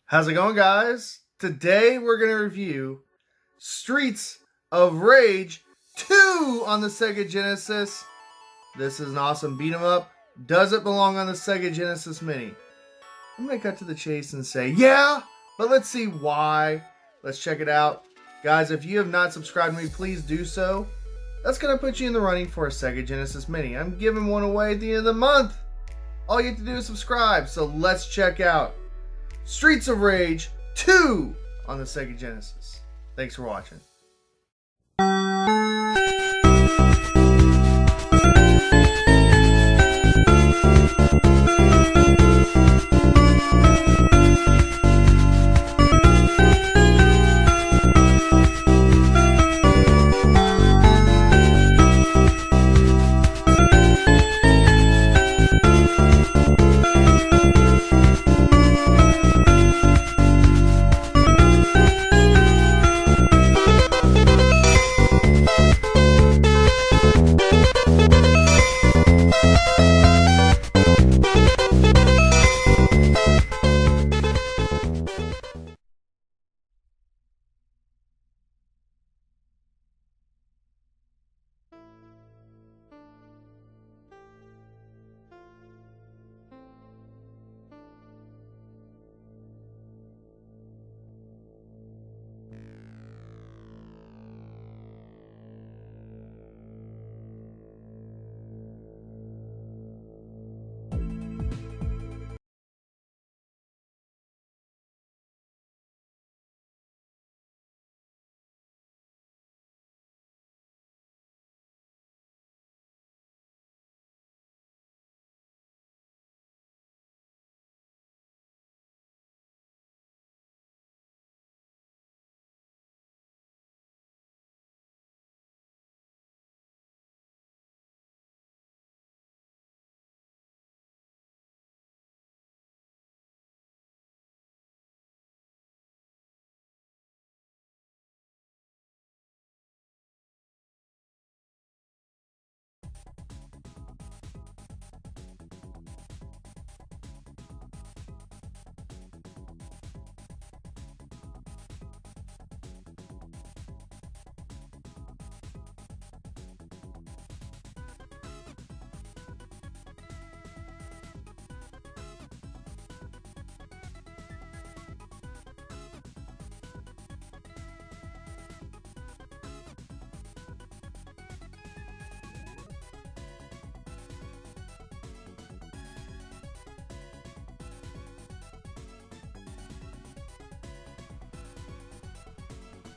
How's it going, guys? Today we're going to review Streets of Rage 2 on the Sega Genesis. This is an awesome beat 'em up. Does it belong on the Sega Genesis Mini? I'm going to cut to the chase and say, yeah, but let's see why. Let's check it out. Guys, if you have not subscribed to me, please do so. That's going to put you in the running for a Sega Genesis Mini. I'm giving one away at the end of the month. All you have to do is subscribe. So let's check out Streets of Rage 2 on the Sega Genesis. Thanks for watching.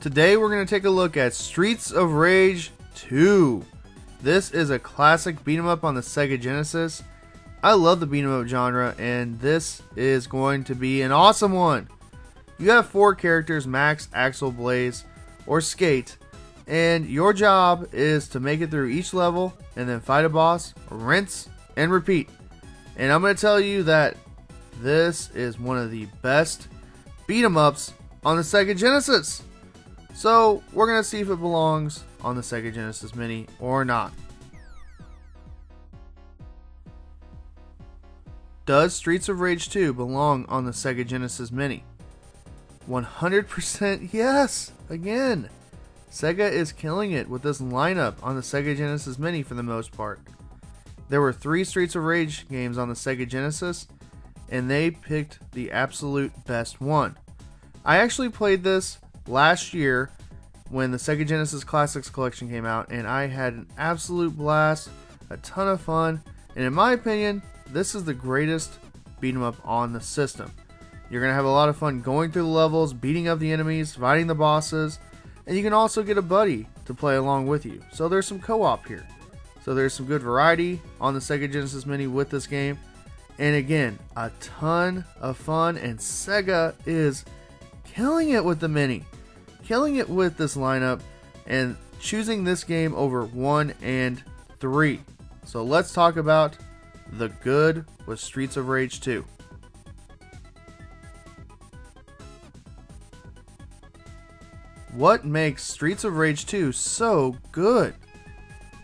Today we're going to take a look at Streets of Rage 2. This is a classic beat 'em up on the Sega Genesis. I love the beat 'em up genre, and this is going to be an awesome one. You have 4 characters: Max, Axel, Blaze, or Skate, and your job is to make it through each level and then fight a boss, rinse, and repeat. And I'm going to tell you that this is one of the best beat 'em ups on the Sega Genesis. So we're going to see if it belongs on the Sega Genesis Mini or not. Does Streets of Rage 2 belong on the Sega Genesis Mini? 100% yes! Again, Sega is killing it with this lineup on the Sega Genesis Mini for the most part. There were 3 Streets of Rage games on the Sega Genesis, and they picked the absolute best one. I actually played this last year when the Sega Genesis Classics Collection came out, and I had an absolute blast, a ton of fun, and in my opinion, this is the greatest beat 'em up on the system. You're going to have a lot of fun going through the levels, beating up the enemies, fighting the bosses, and you can also get a buddy to play along with you. So there's some co-op here. So there's some good variety on the Sega Genesis Mini with this game. And again, a ton of fun, and Sega is killing it with the Mini. Killing it with this lineup and choosing this game over 1 and 3. So let's talk about the good with Streets of Rage 2. What makes Streets of Rage 2 so good?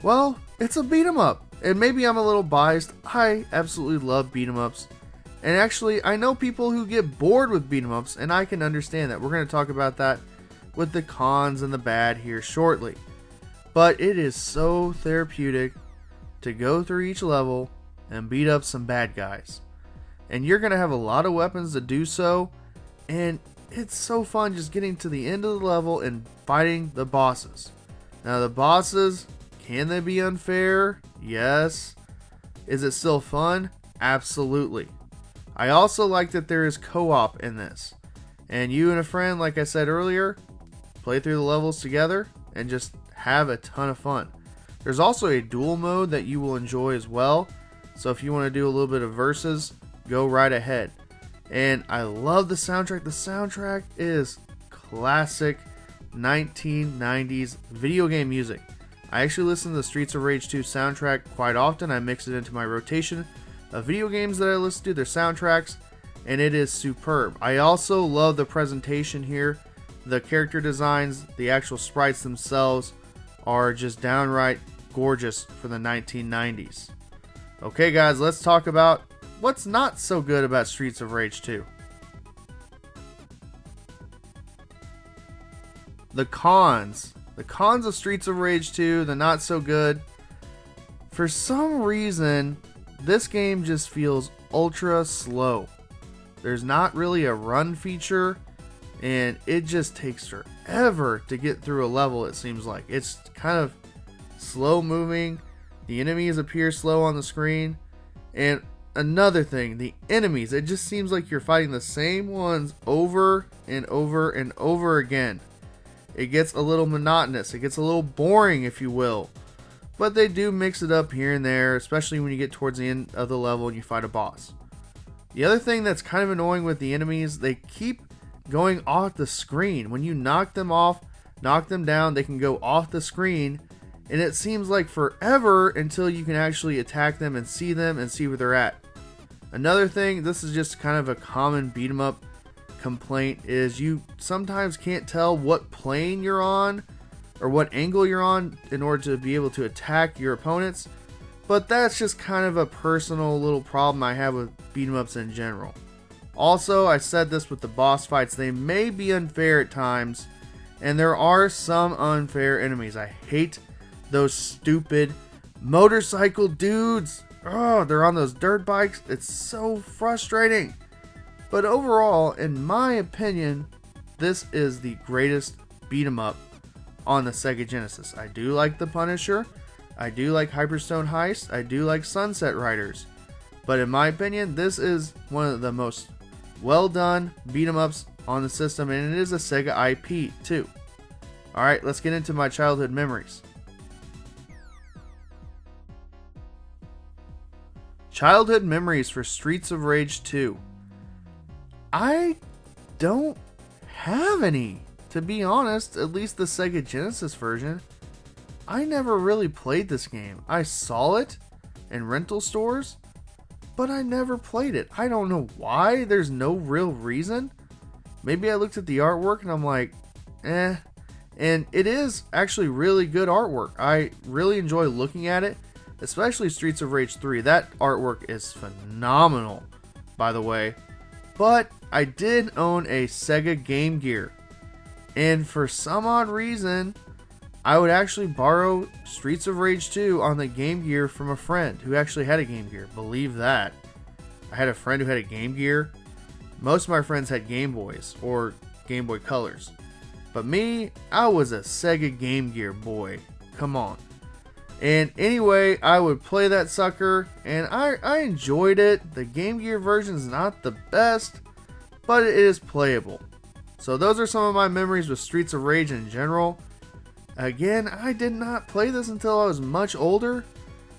Well, it's a beat 'em up. And maybe I'm a little biased. I absolutely love beat 'em ups. And actually, I know people who get bored with beat 'em ups, and I can understand that. We're going to talk about that with the cons and the bad here shortly. But it is so therapeutic to go through each level and beat up some bad guys. And you're going to have a lot of weapons to do so, and it's so fun just getting to the end of the level and fighting the bosses. Now the bosses, can they be unfair? Yes. Is it still fun? Absolutely. I also like that there is co-op in this. And you and a friend, like I said earlier, play through the levels together and just have a ton of fun. There's also a duel mode that you will enjoy as well. So if you want to do a little bit of versus, go right ahead. And I love the soundtrack. The soundtrack is classic 1990s video game music. I actually listen to the Streets of Rage 2 soundtrack quite often. I mix it into my rotation of video games that I listen to, their soundtracks, and it is superb. I also love the presentation here. The character designs, the actual sprites themselves are just downright gorgeous for the 1990s. Okay guys, let's talk about what's not so good about Streets of Rage 2. The cons. The cons of Streets of Rage 2, the not so good. For some reason, this game just feels ultra slow. There's not really a run feature, and it just takes forever to get through a level, it seems like. It's kind of slow moving. The enemies appear slow on the screen. And another thing, the enemies, it just seems like you're fighting the same ones over and over and over again. It gets a little monotonous. It gets a little boring, if you will. But they do mix it up here and there, especially when you get towards the end of the level and you fight a boss. The other thing that's kind of annoying with the enemies, they keep going off the screen. When you knock them off, knock them down, they can go off the screen. And it seems like forever until you can actually attack them and see where they're at. Another thing, this is just kind of a common beat 'em up complaint, is you sometimes can't tell what plane you're on or what angle you're on in order to be able to attack your opponents. But that's just kind of a personal little problem I have with beat 'em ups in general. Also, I said this with the boss fights, they may be unfair at times, and there are some unfair enemies. I hate those stupid motorcycle dudes. Oh, they're on those dirt bikes. It's so frustrating. But overall, in my opinion, this is the greatest beat 'em up on the Sega Genesis. I do like the Punisher. I do like Hyperstone Heist. I do like Sunset Riders. But in my opinion, this is one of the most well done beat 'em ups on the system, and it is a Sega IP too. Alright, let's get into my childhood memories. Childhood memories for Streets of Rage 2. I don't have any, to be honest, at least the Sega Genesis version. I never really played this game. I saw it in rental stores, but I never played it. I don't know why. There's no real reason. Maybe I looked at the artwork and I'm like, eh. And it is actually really good artwork. I really enjoy looking at it, especially Streets of Rage 3. That artwork is phenomenal, by the way. But I did own a Sega Game Gear, and for some odd reason, I would actually borrow Streets of Rage 2 on the Game Gear from a friend who actually had a Game Gear. Believe that. I had a friend who had a Game Gear. Most of my friends had Game Boys or Game Boy Colors. But me, I was a Sega Game Gear boy. Come on. And anyway, I would play that sucker, and I enjoyed it. The Game Gear version is not the best, but it is playable. So those are some of my memories with Streets of Rage in general. Again, I did not play this until I was much older.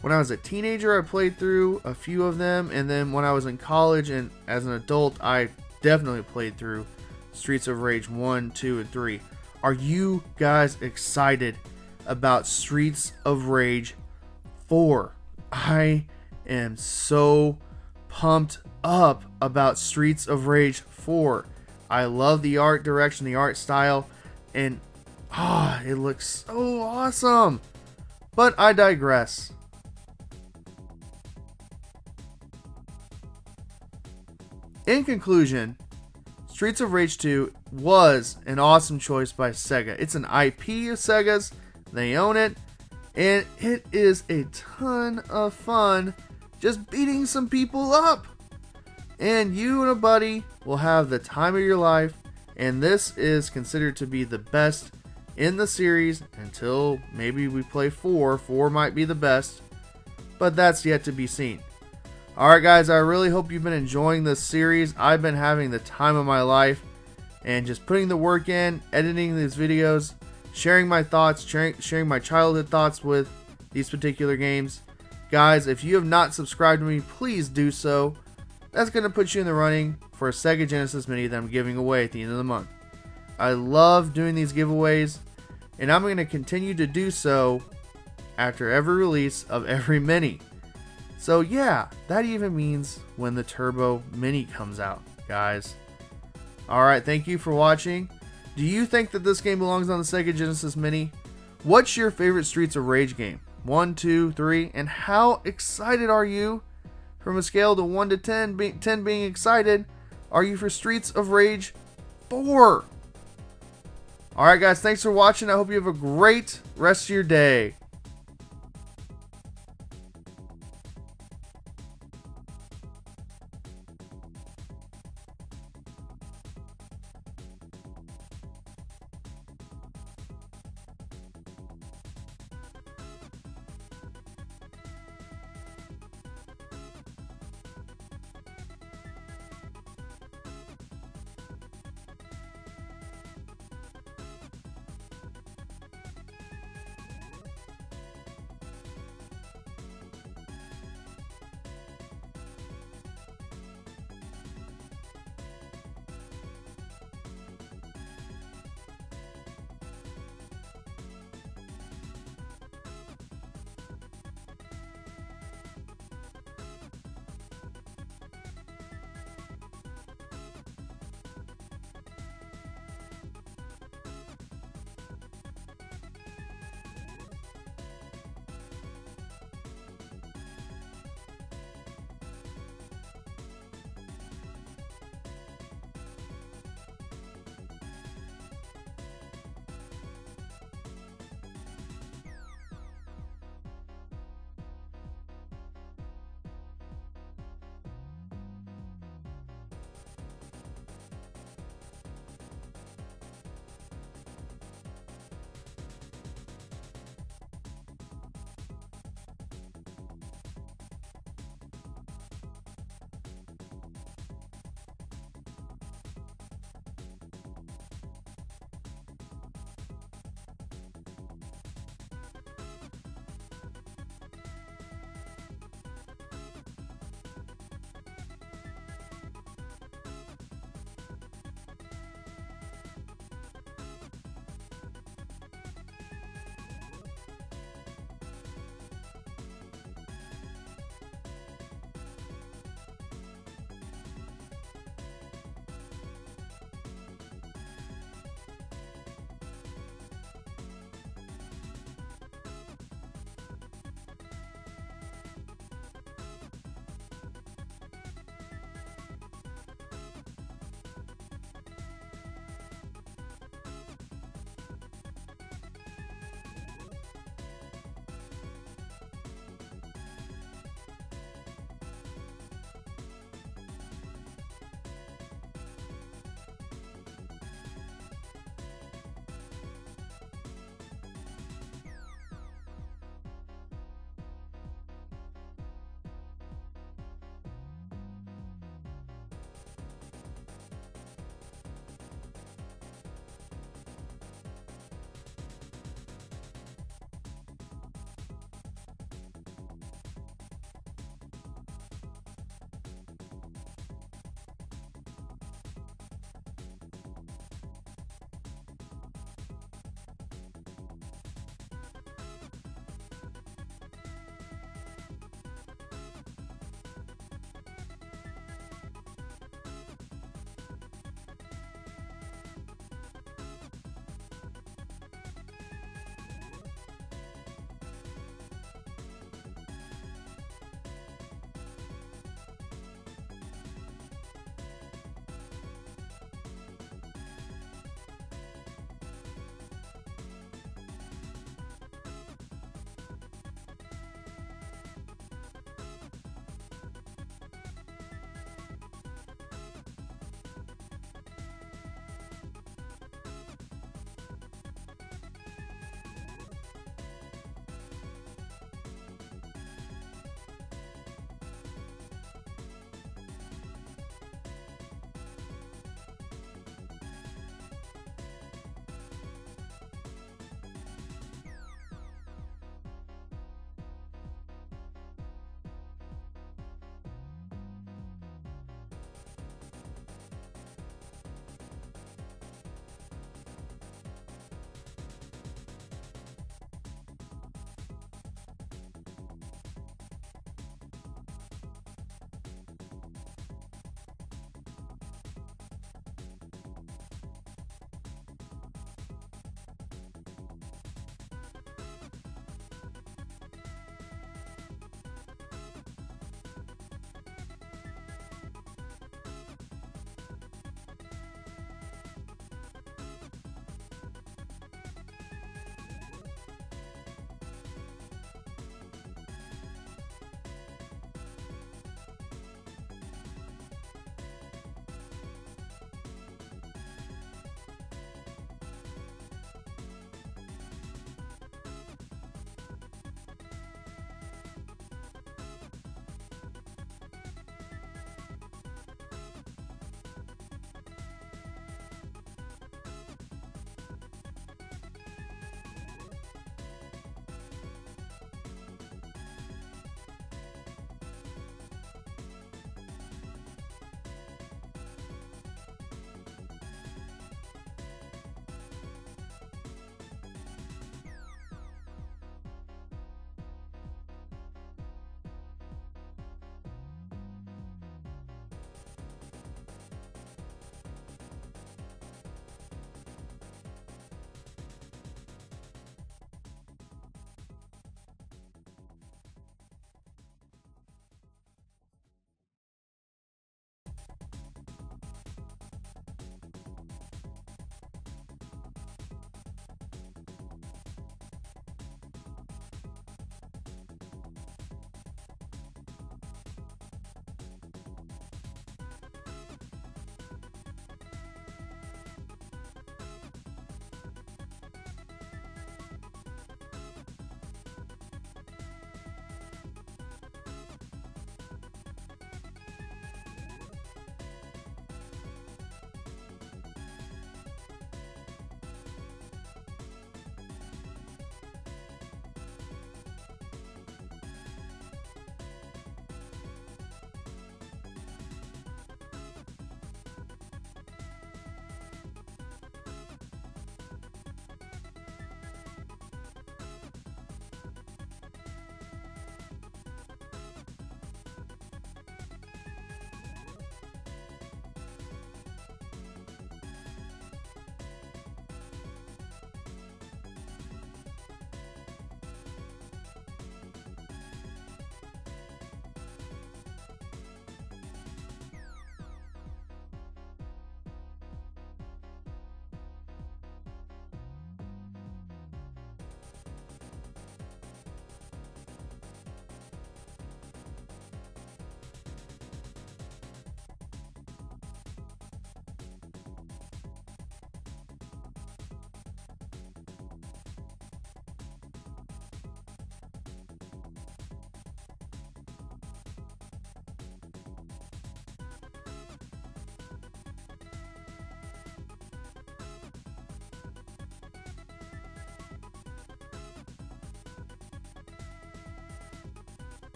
When I was a teenager, I played through a few of them, and then when I was in college and as an adult, I definitely played through Streets of Rage 1, 2, and 3. Are you guys excited about Streets of Rage 4? I am so pumped up about Streets of Rage 4. I love the art direction, the art style, and it looks so awesome. But I digress. In conclusion, Streets of Rage 2 was an awesome choice by Sega. It's an IP of Sega's, they own it, and it is a ton of fun just beating some people up. And you and a buddy will have the time of your life, and this is considered to be the best in the series until maybe we play 4. 4 might be the best, but that's yet to be seen. Alright guys, I really hope you've been enjoying this series. I've been having the time of my life and just putting the work in, editing these videos, sharing my thoughts, sharing my childhood thoughts with these particular games. Guys, if you have not subscribed to me, please do so. That's going to put you in the running for a Sega Genesis Mini that I'm giving away at the end of the month. I love doing these giveaways, and I'm going to continue to do so after every release of every Mini. So yeah, that even means when the Turbo Mini comes out, guys. Alright, thank you for watching. Do you think that this game belongs on the Sega Genesis Mini? What's your favorite Streets of Rage game? 1, 2, 3, and how excited are you? From a scale to 1 to 10, 10 being excited, are you for Streets of Rage 4? Alright guys, thanks for watching. I hope you have a great rest of your day.